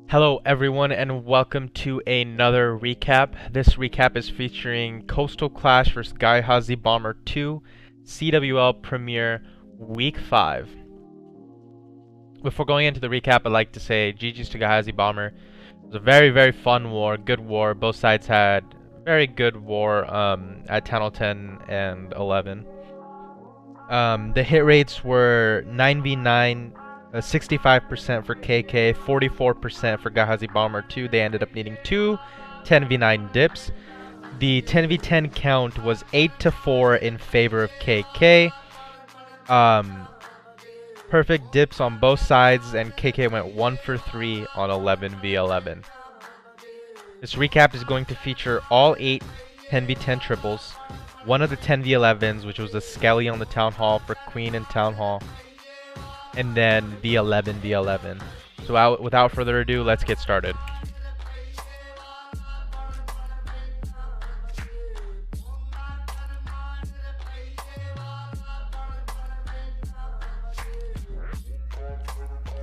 Hello everyone and welcome to another recap. This recap is featuring Coastal Klash vs Gaihazi Bomber 2 CWL Premier Week 5. Before going into the recap, I'd like to say GG's to Gaihazi Bomber. It was a very fun war, good war. Both sides had very good war at 10, 10 and 11. The hit rates were 9v9, 65% for KK, 44% for Gaihazi Bomber 2. They ended up needing two 10v9 dips. The 10v10 count was 8-4 in favor of KK. Perfect dips on both sides, and KK went 1 for 3 on 11v11. This recap is going to feature all 8 10v10 triples, one of the 10v11s, which was the Skelly on the Town Hall for Queen and Town Hall, and then the 11v11. So without further ado, let's get started.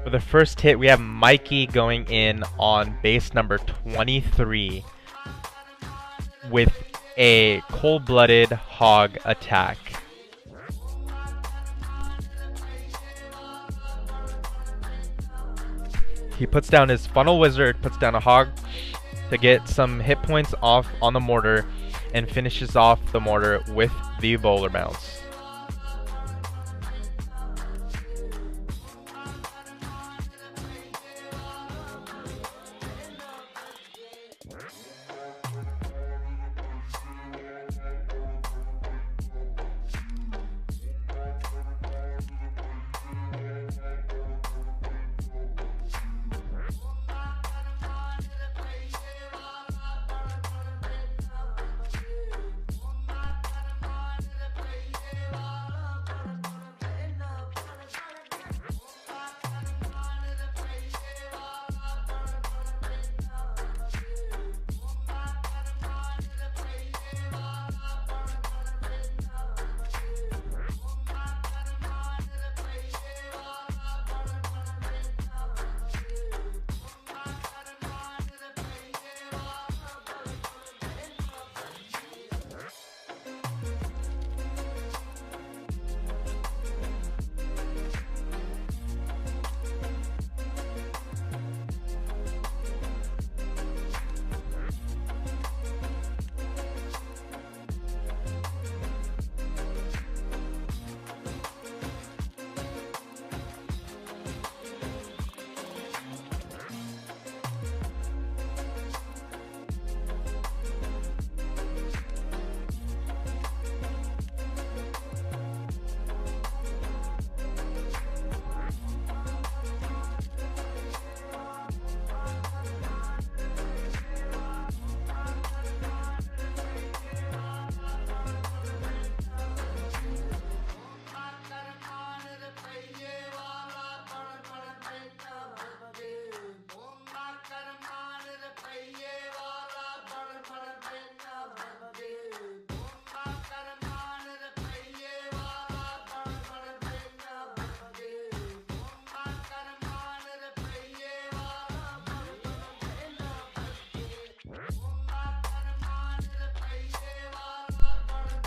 For the first hit, we have Mikey going in on base number 23 with a cold-blooded hog attack. He puts down his funnel wizard, puts down a hog to get some hit points off on the mortar, and finishes off the mortar with the bowler bounce.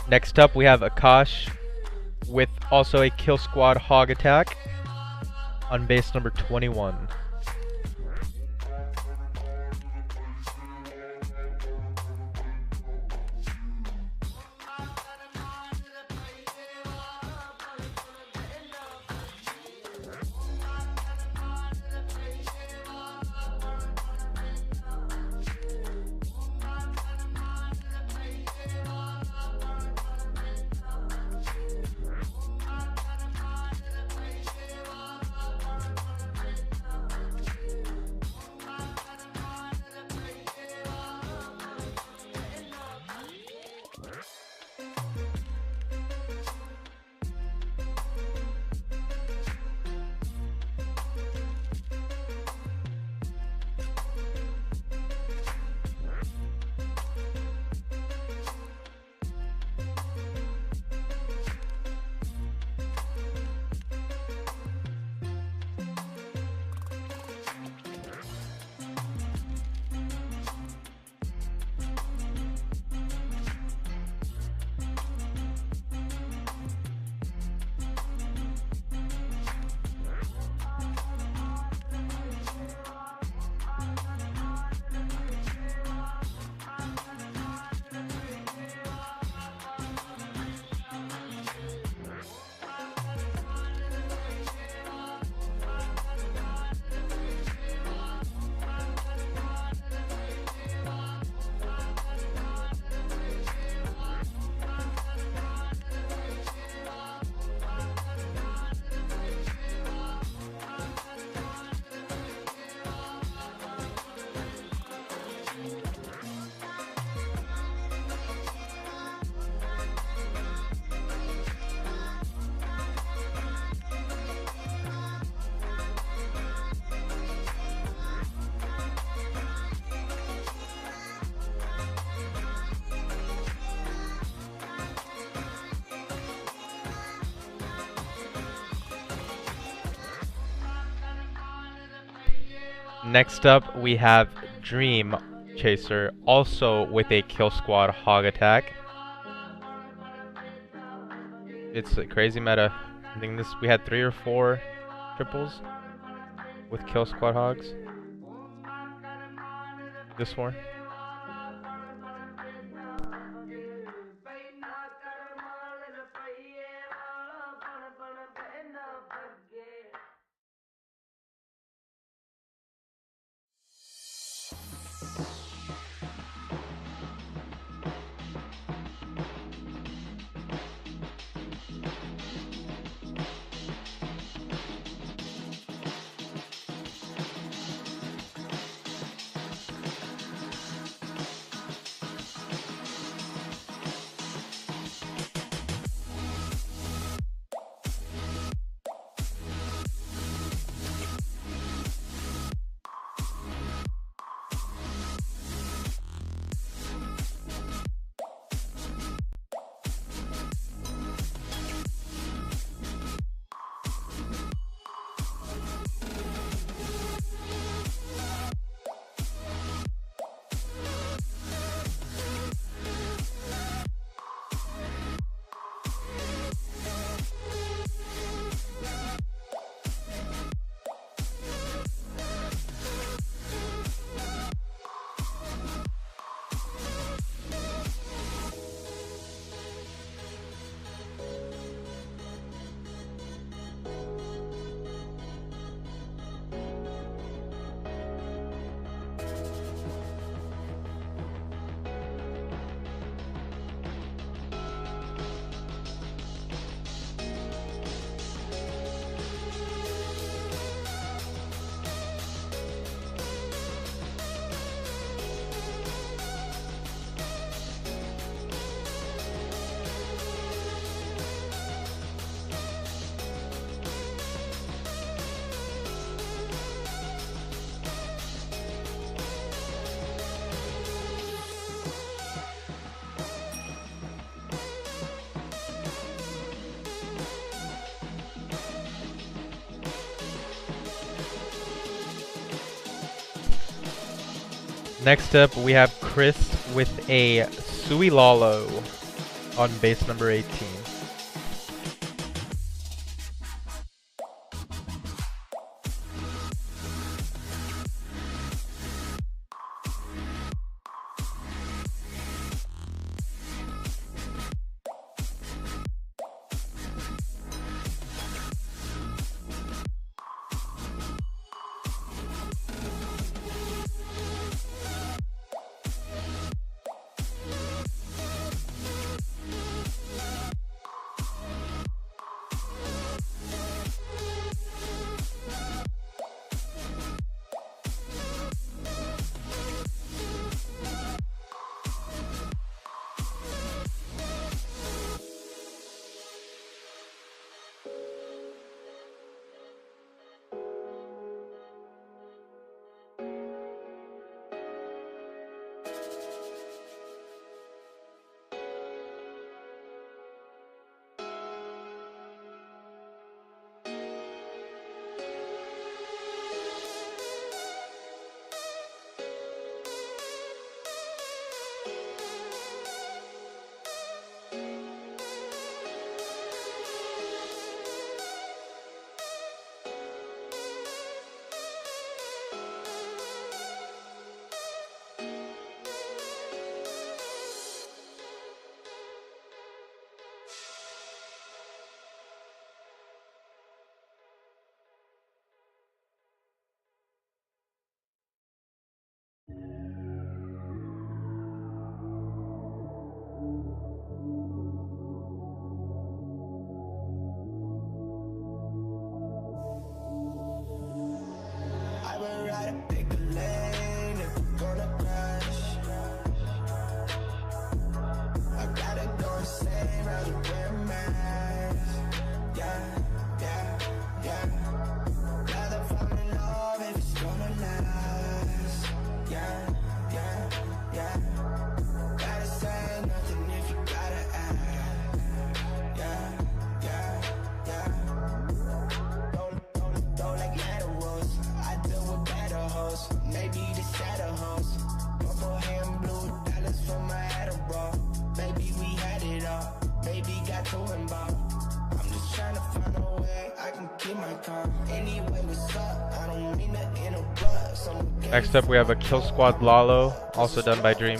Next up, we have Akash with also a Kill Squad hog attack on base number 21. Next up, we have Dream Chaser, also with a Kill Squad Hog attack. It's a crazy meta. I think we had 3 or 4 triples with Kill Squad Hogs. This one. Next up, we have Chris with a Suilalo on base number 18. Next up we have a Kill Squad Lalo, also done by Dream.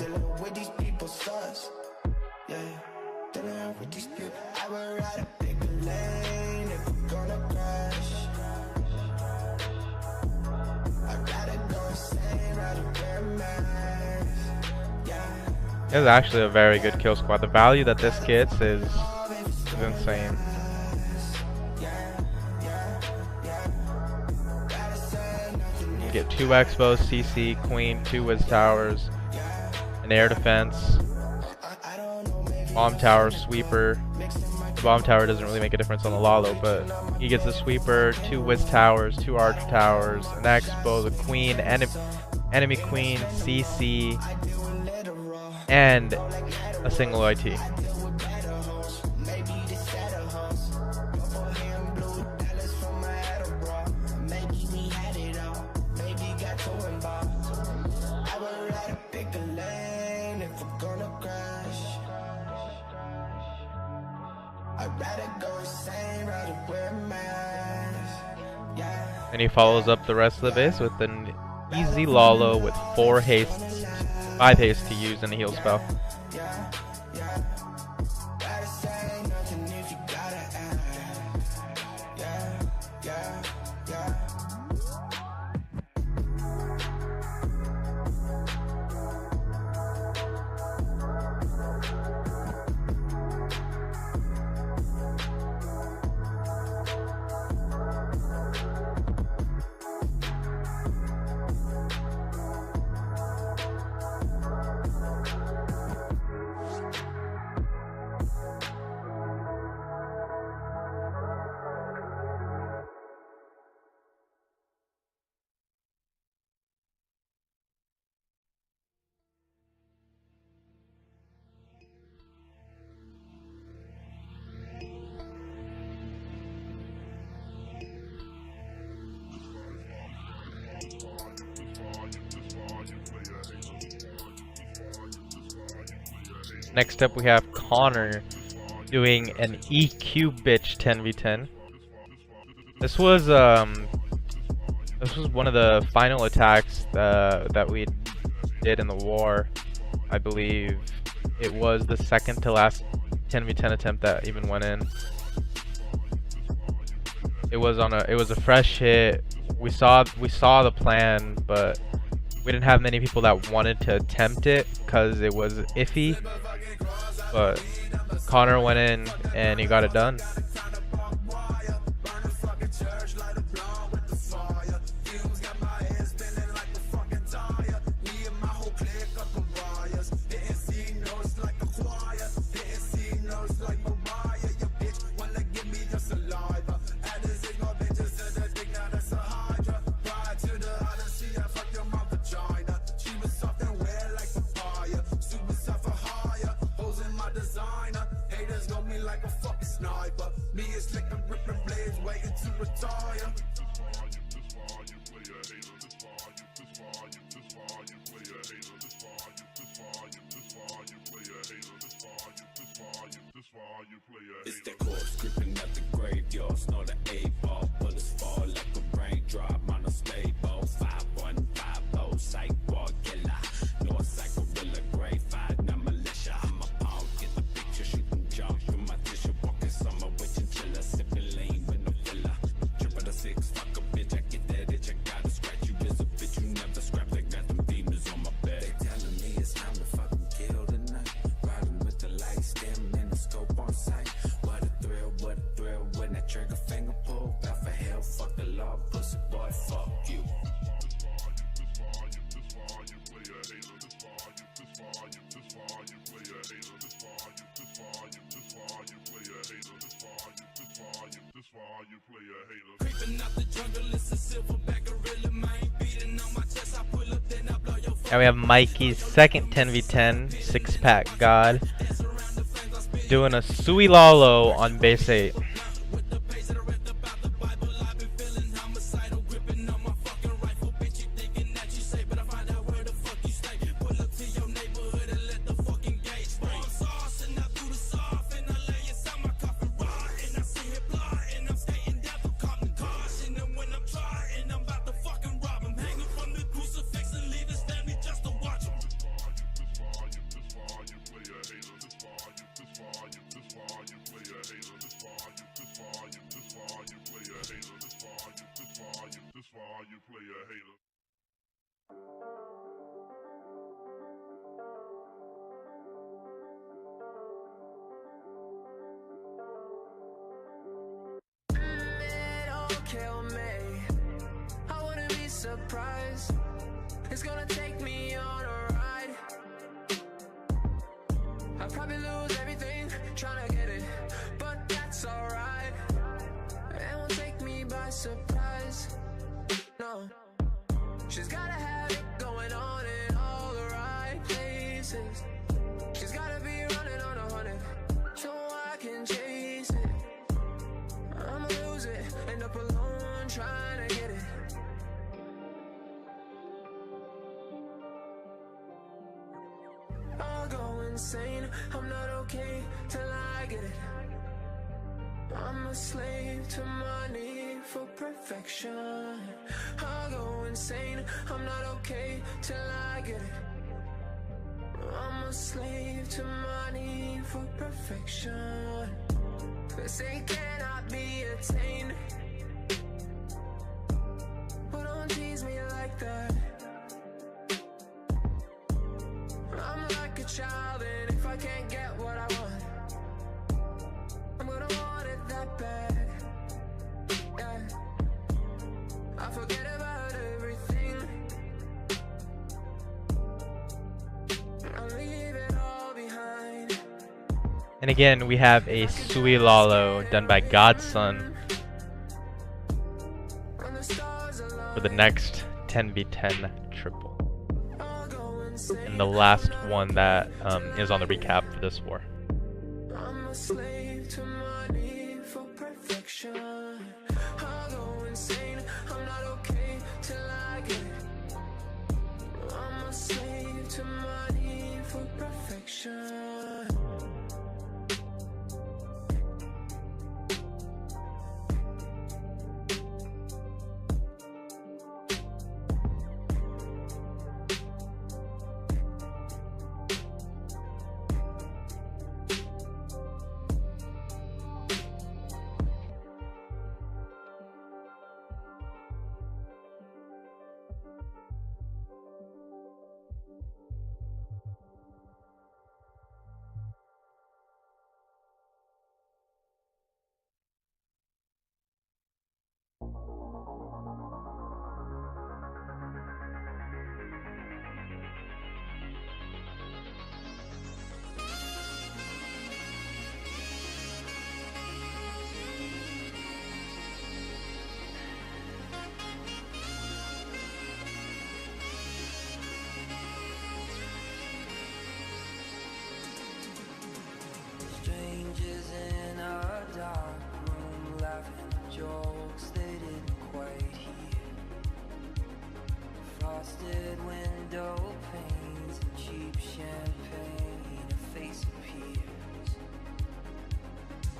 This is actually a very good kill squad. The value that this gets is insane. You get 2 Expos, CC, Queen, 2 Wiz Towers, an air defense, bomb tower, sweeper. The bomb tower doesn't really make a difference on the Lalo, but he gets a sweeper, 2 Wiz Towers, 2 Arch Towers, an Expo, the Queen, enemy Queen, CC, and a single IT. And he follows up the rest of the base with an easy Lalo with 5 haste to use in a heal spell. Next up we have Connor doing an EQ bitch 10v10. This was one of the final attacks that we did in the war. I believe it was the second to last 10v10 attempt that even went in. It was a fresh hit. We saw the plan, but we didn't have many people that wanted to attempt it because it was iffy. But Connor went in and he got it done. It's that corpse gripping at the graveyard, snort an 8-ball, bullets fall like a raindrop on a stable. 5150, psych war killer, north side gorilla, grade 5, now militia. I'm a pawn, get the picture, shooting jump through my tissue, walking summer with chinchilla, sipping lean with no filler. Trip out a 6, fuck a bitch, I get that itch, I gotta scratch you as a bitch, you never scrap, I got them demons on my back. They telling me it's time to fucking kill tonight, riding with the lights, dim and the scope on sight. What a thrill when that trigger finger pull. Bout for hell, fuck the law, pussy boy, fuck you. And we have Mikey's second 10v10 6-pack god doing a Sui Lalo on base 8. Kill me. I wanna be surprised. It's gonna take me on a ride. I'll probably lose everything trying to get it, but that's alright. It won't take me by surprise. No, she's gotta have it going on in all the right places. She's gotta be running on 100 so I can chase it. I'ma lose it, end up alone trying to get it. I'll go insane, I'm not okay till I get it. I'm a slave to my need for perfection. I'll go insane, I'm not okay till I get it. I'm a slave to my need for perfection. They say cannot be attained, but don't tease me like that. I'm like a child, and if I can't get what I want, I'm gonna want it that bad. Yeah, I forget about everything, I leave it all behind. And again, we have a Sui Lalo done by Godson for the next 10v10 triple. And the last one that is on the recap for this war. I'm a slave to my need for perfection. I'll go insane, I'm not okay till I get it. I'm a slave to my need for perfection. Strangers in a dark room laughing jokes they didn't quite hear. Frosted window panes and cheap champagne, a face appears,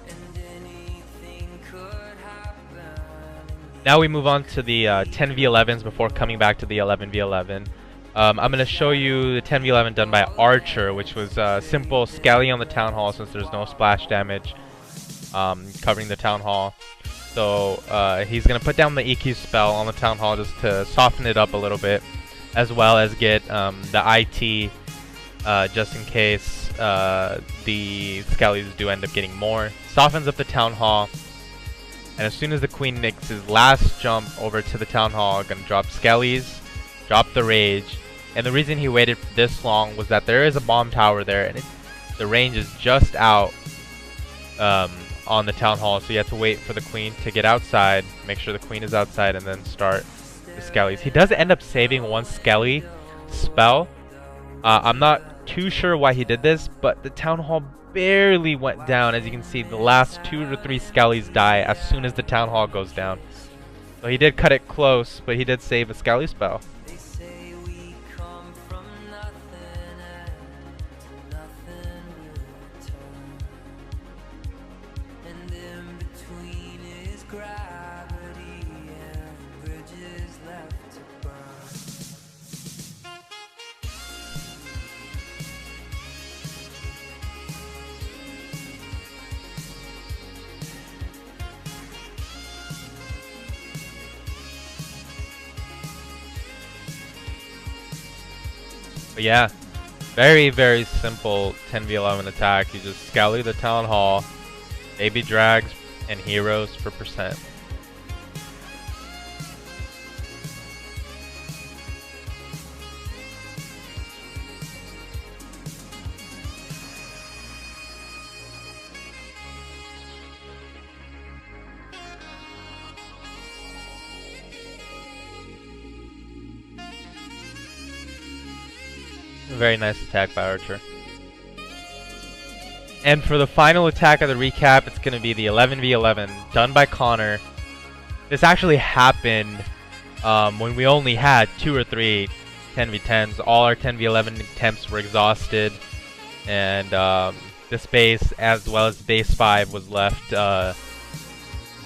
and anything could happen. Now we move on to the 10v11s before coming back to the 11v11. I'm going to show you the 10v11 done by Archer, which was simple Scally on the Town Hall since there's no splash damage covering the Town Hall. So he's going to put down the EQ spell on the Town Hall just to soften it up a little bit, as well as get the IT just in case the Scallys do end up getting more. Softens up the Town Hall, and as soon as the Queen makes his last jump over to the Town Hall, going to drop Scallys, drop the Rage. And the reason he waited this long was that there is a bomb tower there, and the range is just out on the Town Hall, so you have to wait for the Queen to get outside, make sure the Queen is outside, and then start the Scallys. He does end up saving one Skelly spell. I'm not too sure why he did this, but the Town Hall barely went down. As you can see, the last 2 to 3 Skellys die as soon as the Town Hall goes down. So he did cut it close, but he did save a Skelly spell. But yeah, very, very simple 10v11 attack. You just Scoutly the Town Hall, baby drags, and heroes for percent. Very nice attack by Archer. And for the final attack of the recap, it's going to be the 11v11 done by Connor. This actually happened when we only had 2 or 3 10v10s. All our 10v11 attempts were exhausted, and this base, as well as base 5, was left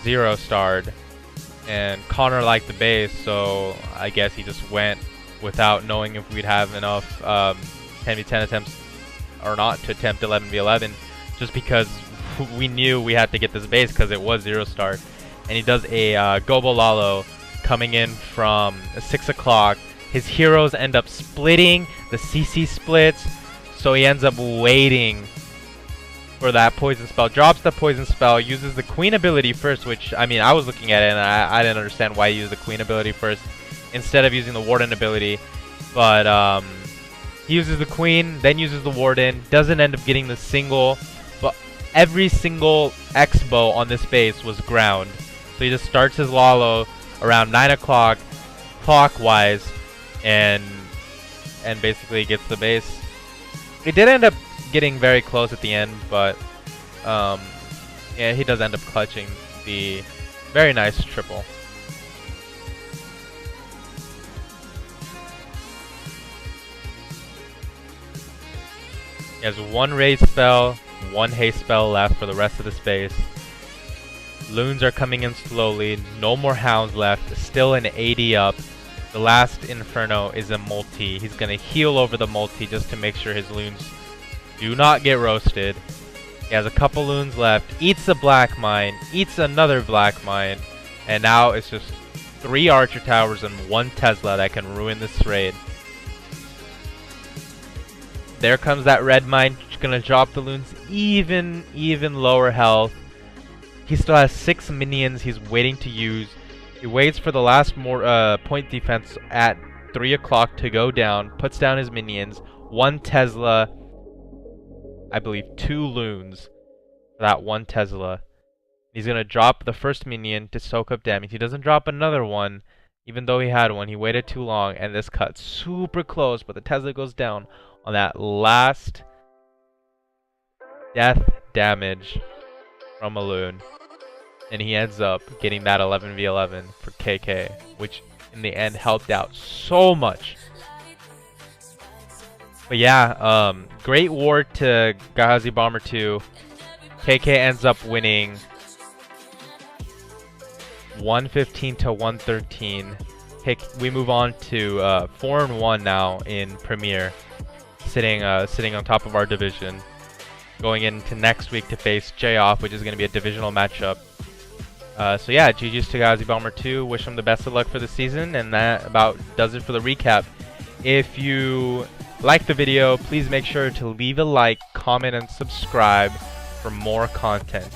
0-starred. And Connor liked the base, so I guess he just went without knowing if we'd have enough 10v10 attempts or not to attempt 11v11, just because we knew we had to get this base because it was 0-star. And he does a Gobo Lalo coming in from 6 o'clock. His heroes end up splitting, the CC splits, so he ends up waiting for that poison spell, drops the poison spell, uses the queen ability first, which, I mean, I was looking at it and I didn't understand why he used the queen ability first instead of using the warden ability. But he uses the queen, then uses the warden, doesn't end up getting the single, but every single X-bow on this base was ground. So he just starts his Lalo around 9 o'clock clockwise and basically gets the base. He did end up getting very close at the end, but yeah, he does end up clutching the very nice triple. He has 1 raid spell, 1 haste spell left for the rest of the space. Loons are coming in slowly, no more hounds left, still an 80 up. The last Inferno is a multi. He's gonna heal over the multi just to make sure his loons do not get roasted. He has a couple loons left, eats a black mine, eats another black mine, and now it's just 3 archer towers and 1 Tesla that can ruin this raid. There comes that red mine, gonna drop the loons even lower health. He still has 6 minions he's waiting to use. He waits for the last point defense at 3 o'clock to go down, puts down his minions, 1 Tesla, I believe 2 loons for that 1 Tesla. He's gonna drop the first minion to soak up damage. He doesn't drop another one, even though he had one. He waited too long, and this cut super close, but the Tesla goes down on that last death damage from a loon. And he ends up getting that 11v11 for KK, which in the end helped out so much. But yeah, great war to Gaihazi Bomber 2. KK ends up winning 115 to 113. We move on to 4-1 now in Premier, sitting on top of our division, going into next week to face J-Off, which is going to be a divisional matchup. So yeah, GG's to Gaihazi Bomber 2. Wish him the best of luck for the season, and that about does it for the recap. If you like the video, please make sure to leave a like, comment, and subscribe for more content.